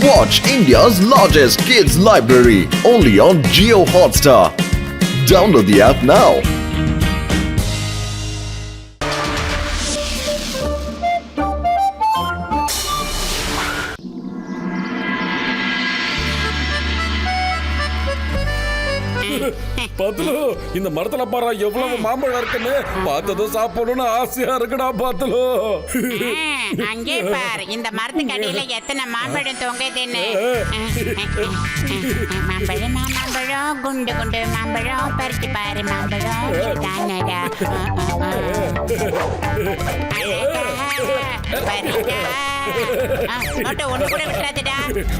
Watch India's largest kids library only on Jio Hotstar. Download the app now. பாத்துலு இந்த மரத்துல பாரு எவ்வளவு மாம்பழம் இருக்குன்னு பார்த்ததும் சாப்பிடணும்னு ஆசையா இருக்குடா பாத்துலு. அங்கே பாரு இந்த மரத்துக்கு அடியில எத்தனை மாம்பழம் தொங்குதுன்னு. மாம்பழம் மாம்பழம் குண்டு குண்டு மாம்பழம் பறிச்சு பாரு மாம்பழம் தானடா. ஒண்ணு கூட விட்டுறாதுடா.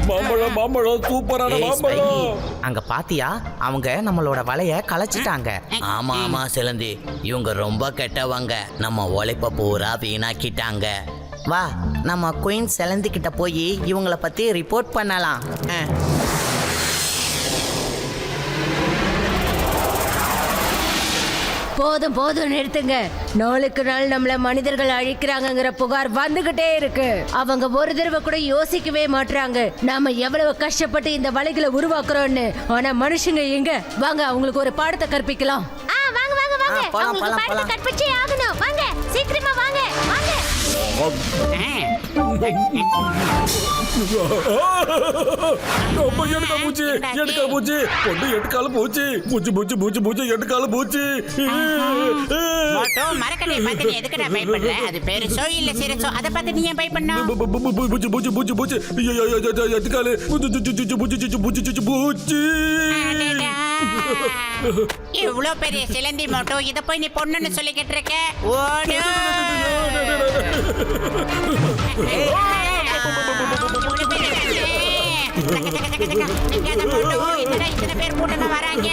மாம்பழம் மாம்பழம் சூப்பரான மாம்பழம். அங்க பாத்தியா அவங்க நம்மளோட வலைய கலைச்சிட்டாங்க. ஆமா ஆமா சிலந்தி, இவங்க ரொம்ப கெட்டவங்க, நம்ம உழைப்ப பூரா வீணாக்கிட்டாங்க. வா நம்ம குயின் சிலந்தி கிட்ட போய் இவங்கள பத்தி ரிப்போர்ட் பண்ணலாம். போதும் போதும் நிறுத்துங்க. நாளுக்கு நாள் நம்மள மனிதர்கள் அழிக்கிறாங்கங்கிற புகார் வந்துகிட்டே இருக்கு. அவங்க ஒரு தடவை கூட யோசிக்கவே மாட்டாங்க நாம எவ்வளவு கஷ்டப்பட்டு இந்த வலைகளை உருவாக்குறோம்னு. ஆனா மனுஷங்க எங்க? வாங்க அவங்களுக்கு ஒரு பாடத்தை கற்பிக்கலாம். வாங்க வாங்க வாங்க, அவங்களுக்கு பாடத்தை கற்பிச்சே ஆகணும். வாங்க சீக்கிரமா வாங்க வாங்க. எடுக்க பூச்சி எடுக்க பூச்சி பொண்ணு எட்டுக்கால பூச்சி பூச்சி பூச்சி பூச்சி பூச்சி எட்டுக்கால பூச்சி. மரக்கடை பார்த்து எதுக்குடா பயப்படுற? அது பெருசோ இல்ல சிறுசோ அதை பார்த்து நீ ஏன் பயப்படணும்? பூச்சி பூச்சி பூச்சி பூச்சி எட்டுக்கால பூச்சி பூச்சி பூச்சி பூச்சி. இவ்வளவு பெரிய சிலந்தி மட்டும் இத போய் நீ பொண்ணுன்னு சொல்லிக்கிட்டு இருக்க. ஓடு. இத்தனை பேர் கூட்டமா வராங்க.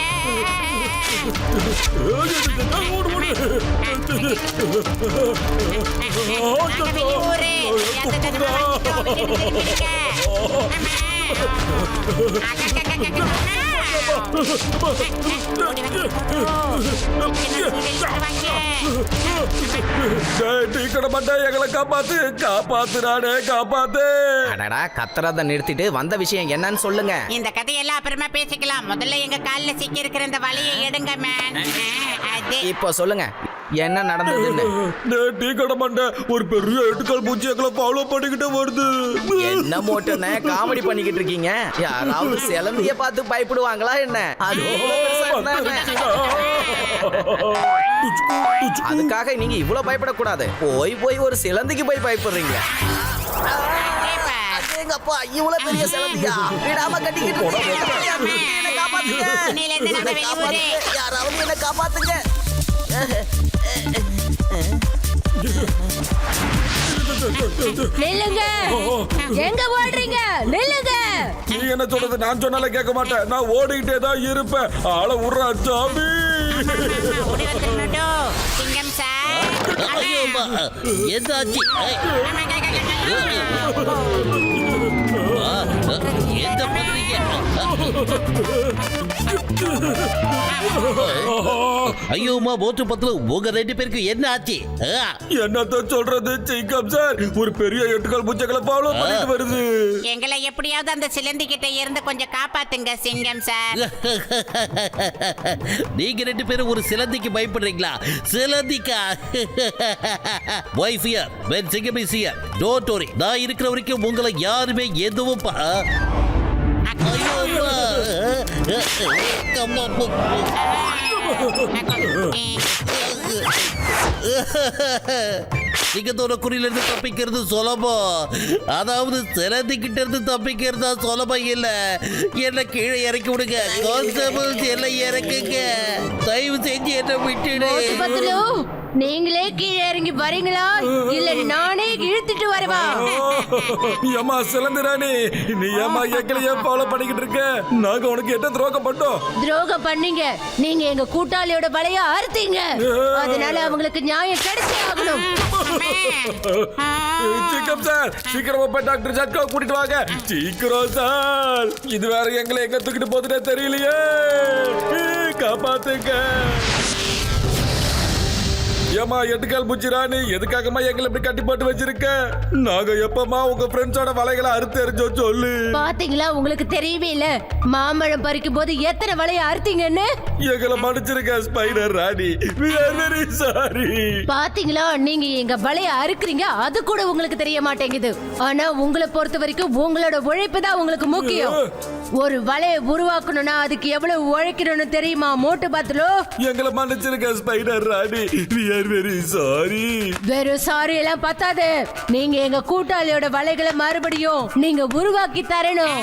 எங்களை காப்பாத்து காப்பாத்துறானே காப்பாத்து. கத்துறத நிறுத்திட்டு வந்த விஷயம் என்னன்னு சொல்லுங்க. இந்த கதையெல்லாம் அப்புறமா பேசிக்கலாம். முதல்ல எங்க கால்ல சிக்கி இருக்கிற இந்த வலையை எடுங்க மேன். இப்போ சொல்லுங்க என்ன நடந்ததுன்னு. டீ கடை மண்டை ஒரு பெரிய எட்டுக்கால் பூச்சி எங்களை ஃபாலோ பண்ணிக்கிட்டே வருது. என்ன மோட்டனே காமெடி பண்ணிக்கிட்டு இருக்கீங்க? யாராவது சிலந்திய பார்த்து பயப்படுவாங்களா என்ன? அதுக்காக நீங்க இவ்வளவு பயப்படக்கூடாது. போய் போய் ஒரு சிலந்திக்கு போய் பயப்படுறீங்க. எங்கப்பா இவ்வளவு பெரிய சிலந்தியா? விடாம கட்டிக்கிட்டு யாராவது என்ன காப்பாத்துங்க. நில்லுங்க, எங்க ஓடுறீங்க? நில்லுங்க. நீ என்ன சொல்றது? நான் சொன்னால கேட்க மாட்டேன். நான் ஓடிக்கிட்டே தான் இருப்பேன். ஆள உர்றா சாமி. சிங்கம் சார், எதாச்சு எந்த பண்றீங்க? ஐயோமா போட்டு பத்துல உங்க ரெண்டு பேருக்கு என்ன ஆச்சு? என்னத்த சொல்றது சிங்கம் சார், ஒரு பெரிய எட்டுக்கால் பூச்சிகளை ஃபாலோ பண்ணிட்டு வருது. எங்களை எப்படியாவது அந்த சிலந்தி கிட்ட இருந்து கொஞ்சம் காப்பாத்துங்க சிங்கம் சார். நீங்க ரெண்டு பேரும் ஒரு சிலந்திக்கு பயப்படுறீங்களா? சிலந்திக்கா? Why fear when Singam is here? Don't worry. நான் இருக்கிற வரைக்கும் உங்களை யாருமே எதுவும் சிங்கத்தோட குறியிலிருந்து தப்பிக்கிறது சுலபம். அதாவது சிலந்திக்கிட்ட இருந்து தப்பிக்கிறதா சுலபம் இல்ல. என்ன கீழே இறக்கி விடுங்க. கான்ஸ்டபிள்ஸ் எல்லாம் இறக்குங்க. தயவு செஞ்சு என்ன விட்டுடு. நீங்களே கீழே இறங்கி வரீங்களா இல்ல நானே இழுத்துட்டு வரவா? ஏமா சிலந்திராணி, நீ ஏமா எங்களையே ஃபாலோ பண்ணிக்கிட்டு இருக்க? நாங்க உனக்கு என்ன துரோகம் பண்ணோம்? துரோகம் பண்ணீங்க. நீங்க எங்க கூட்டாளியோட வலைய அறுத்தீங்க. அதனால அவங்களுக்கு நியாயம் கிடைச்சே ஆகணும். சிங்கம் சார், சீக்கிரமா போய் டாக்டர் ஜட்கா கூட்டிட்டு வாங்க. சீக்கிரம் சார், இது வேற எங்களை எங்க தூக்கிட்டு போதுனே தெரியலையே. காப்பாத்துங்க. ஏமா எட்டுக்கால் புச்சிராணி எதுக்காகமா எங்களை இப்படி கட்டி போட்டு வச்சிருக்க? நாங்க எப்பமா உங்க ஃப்ரெண்ட்ஸோட வலைகளை அறுத்து எறிஞ்சோ சொல்லு. பாத்தீங்களா, உங்களுக்கு தெரியவே இல்ல மாம்பழம் பறிக்கும் போது எத்தனை வலைய அறுத்தீங்கன்னு. எங்களை மன்னிச்சிருக்க ஸ்பைடர் ராணி. We are very sorry. பாத்தீங்களா, நீங்க எங்க வலைய அறுக்குறீங்க, அது கூட உங்களுக்கு தெரிய மாட்டேங்குது. ஆனா உங்களை பொறுத்த வரைக்கும் உங்களோட உழைப்பு தான் உங்களுக்கு முக்கியம். ஒரு வலைய உருவாக்கணும்னா அதுக்கு எவ்வளவு உழைக்கணும்னு தெரியுமா மோட்டு பாத்துலோ? எங்களை மன்னிச்சிருக்க ஸ்பைடர் ராணி. We are very sorry. வெறும் சாரி எல்லாம் பத்தாது, நீங்க எங்க கூட்டாளியோட வலைகளை மறுபடியும் நீங்க உருவாக்கி தரணும்.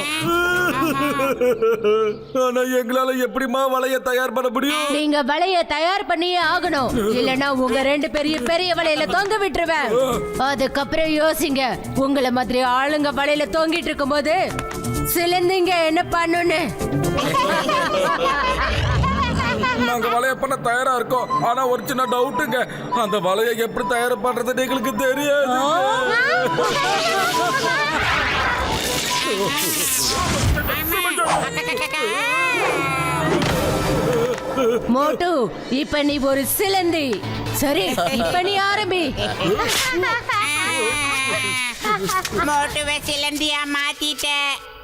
ஆனா எங்களால எப்படிமா வலைய தயார் பண்ண முடியும்? நீங்க வலைய தயார் பண்ணியே ஆகணும், இல்லனா உங்க ரெண்டு பெரிய வலையில தொங்க விட்டுருவேன். அதுக்கப்புறம் யோசிங்க, உங்களை மாதிரி ஆளுங்க வலையில தொங்கிட்டு இருக்கும் போது சிலந்திங்க என்ன பண்ணுன்னு. நாங்க வலைய பண்ண தயாரா இருக்கோம். ஆனா ஒரு சின்ன டவுட்டுங்க, அந்த வலையை எப்படி தயார் பண்றதுன்னு எங்களுக்கு தெரியாது. மோட்டு, இப்ப நீ ஒரு சிலந்தி. சரி, இப்ப நீ ஆரம்பி. மோட்டுவை சிலந்தியா மாத்திட்ட.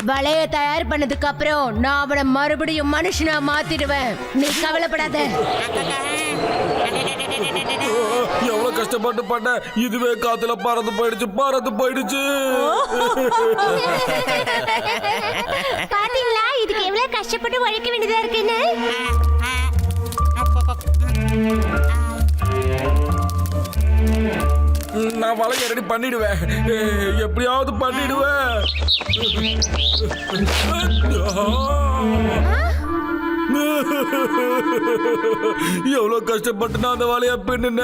வலைய தயார் பண்ணதுக்கு அப்புறம் நான் அவனை மறுபடியும் மனுஷனா மாத்திடுவேன், நீ கவலைப்படாத. எவ்வளவு கஷ்டப்பட்டு பண்ண, இதுவே காத்துல பறந்து போயிடுச்சு. பாத்தீங்களா, இதுக்கு எவ்வளவு கஷ்டப்பட்டு உழைக்க வேண்டியதா இருக்குன்னு. நான் வலைய ரெடி பண்ணிடுவேன், எப்படியாவது பண்ணிடுவேன். எவ்வளவு கஷ்டப்பட்டு நான் அந்த வலைய பின்ன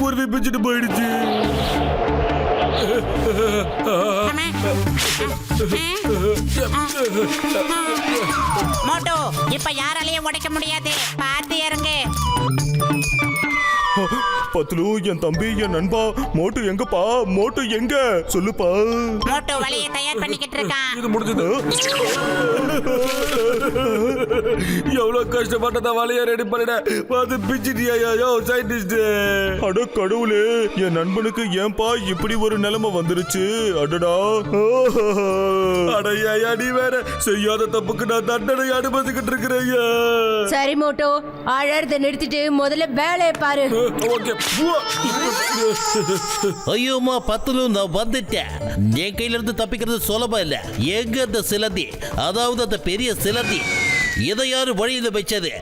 குருவி பிச்சுட்டு போயிடுச்சு. மோட்டு, இப்ப யாராலையும் உடைக்க முடியாது, பார்த்து இறங்கு. பத்லு, என் தம்பி, என் நண்பா, மோட்டு எங்கப்பா? மோட்டு எங்க? சொல்லுப்பா. மோட்டு வலையை தயார் பண்ணிக்கிட்டு இருக்கான். இது முடிஞ்சது. எவ்வளவு கஷ்டப்பட்டத வலைய ரெடி பண்ணிட பார்த்து பிச்சிட்டியா சயின்டிஸ்ட். அட கடவுளே, என் நண்பனுக்கு ஏன்பா இப்படி ஒரு நிலைமை வந்துருச்சு? அடடா. அடையா, நீ வேற செய்யாத தப்புக்கு நான் தண்டனை அனுமதிக்கிட்டு இருக்கிறேன். சரி மோட்டோ, அழறத நிறுத்திட்டு முதல்ல வேலையை பாரு. ஓகே. ஐயோமா பத்துலு, நான் வந்துட்டேன். என் கையில இருந்து தப்பிக்கிறது சுலபம் இல்ல. எங்க அந்த சிலந்தி, அதாவது அந்த பெரிய சிலந்தி, இதை யாரு வழியில வச்சது?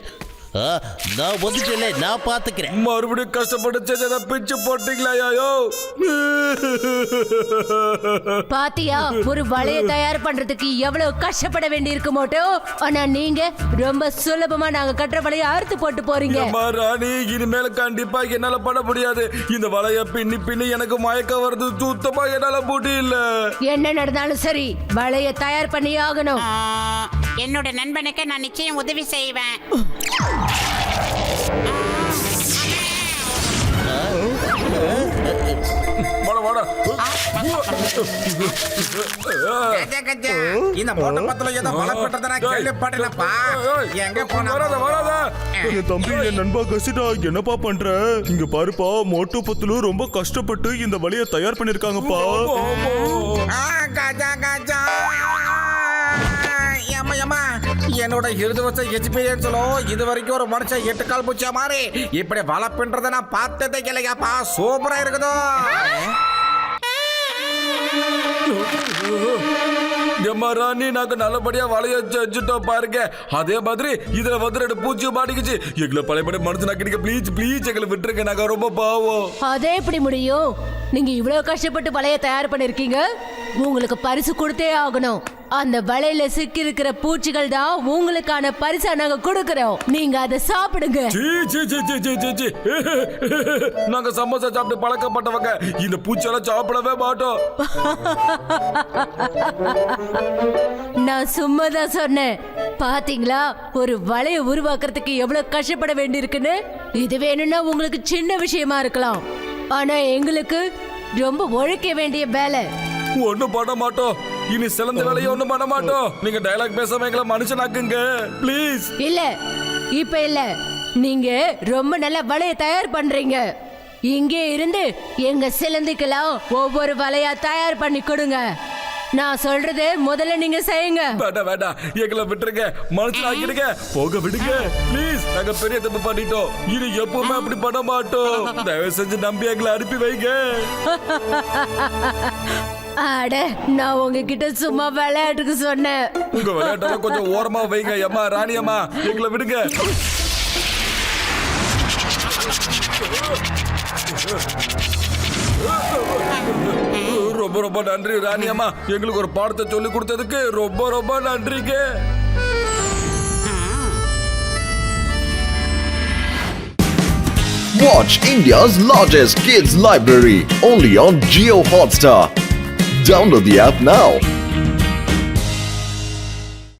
நான் வந்துட்டேன்ல, நான் பாத்துக்கிறேன். மறுபடியும் கஷ்டப்பட்டு செஞ்சதை பிச்சு போட்டீங்களா? பாத்தியா, ஒரு வலைய தயார் பண்றதுக்கு எவ்வளவு கஷ்டப்பட வேண்டி இருக்கு மோட்டோ. ஆனா நீங்க ரொம்ப சுலபமா நாங்க கட்டுற வலைய அறுத்து போட்டு போறீங்க. ராணி, இனிமேல கண்டிப்பா என்னால பண்ண முடியாது. இந்த வலைய பின்னி எனக்கு மயக்க வருது. சுத்தமா என்னால முடியல. என்ன நடந்தாலும் சரி, வலைய தயார் பண்ணி ஆகணும். என்னோட நண்பனுக்கு நான் நிச்சயம் உதவி செய்வேன். இந்த மோட்டை பத்துல ஏதோ பலப்பட்டதை நான் கேள்விப்பட்டேனப்பா. எங்க போனா? என் தம்பி, என் நண்பா கசிடா, என்னப்பா பண்ற? இங்க பாருப்பா, மோட்டு பத்லு ரொம்ப கஷ்டப்பட்டு இந்த வலைய தயார் பண்ணிருக்காங்கப்பா. கஜா கஜா. என்னோட 20 வருஷம் எக்ஸ்பீரியன்ஸ்ல இது வரைக்கும் ஒரு மனுஷன் 8 கால் பூச்சா மாதிரி இப்படி வலை பின்றதை நான் பார்த்ததே இல்லையாப்பா. சூப்பரா இருக்குதோ. ராணி, நாங்க நல்லபடியா வலைய செஞ்சுட்டோம் பாருங்க. அதே மாதிரி இதுல வந்து 2 பூச்சி மாட்டிக்கிச்சு. எங்களை பழையபடி மனுஷனாக்கிடுங்க ப்ளீஸ் எங்களை விட்டுருங்க, நாங்க ரொம்ப பாவம். அதே எப்படி முடியும்? நீங்க இவ்வளவு கஷ்டப்பட்டு வலைய தயார் பண்ணிருக்கீங்க, உங்களுக்கு பரிசு கொடுத்தே ஆகணும். அந்த வலையில சிக்கி இருக்கிற பூச்சிகள் தான் உங்களுக்கான பரிசா நாங்க கொடுக்கறோம். நீங்க அதை சாப்பிடுங்க. நாங்க சமோசா சாப்பிட்டு பழக்கப்பட்டவங்க, இந்த பூச்செல்லாம் சாப்பிடவே மாட்டோம். நான் சும்மா தான் சொன்னேன். பாத்தீங்களா, ஒரு வலைய உருவாக்குறதுக்கு எவ்வளவு கஷ்டப்பட வேண்டியிருக்குன்னு. இது வேணும்னா உங்களுக்கு சின்ன விஷயமா இருக்கலாம், ஆனா எங்களுக்கு ரொம்ப உழைக்க வேண்டிய வேலை. ஒண்ணும் பண்ண மாட்டோம். இனி சிலந்த வேலையை ஒண்ணும் பண்ண மாட்டோம். நீங்க டயலாக் பேசாம எங்களை மனுஷனாக்குங்க ப்ளீஸ். இல்ல, இப்ப இல்ல. நீங்க ரொம்ப நல்ல வலைய தயார் பண்றீங்க. இங்கே இருந்து எங்க சிலந்திக்கெல்லாம் ஒவ்வொரு வலையா தயார் பண்ணி கொடுங்க. நான் சொல்றது முதல்ல நீங்க செய்யுங்க. வேண்டாம் வேண்டாம், எங்களை விட்டுருங்க, மனசிலாக்கிடுங்க, போக விடுங்க ப்ளீஸ். நாங்க பெரிய தப்பு பண்ணிட்டோம், இனி எப்பவுமே அப்படி பண்ண மாட்டோம். தயவு செஞ்சு நம்பி எங்களை அனுப்பி வைங்க. அட, நான் உங்ககிட்ட சும்மா விளையாட்டுக்கு சொன்னேன். உங்க விளையாட்டெல்லாம் கொஞ்சம் ஓரமா வைங்க. அம்மா ராணி அம்மா, எங்களை விடுங்க. ரொம்ப ரொம்ப நன்றி ராணி அம்மா, எங்களுக்கு ஒரு பாடத்தை சொல்லி கொடுத்ததுக்கு ரொம்ப ரொம்ப நன்றிங்க. Watch India's largest kids library only on Geo Hotstar. Download the app now.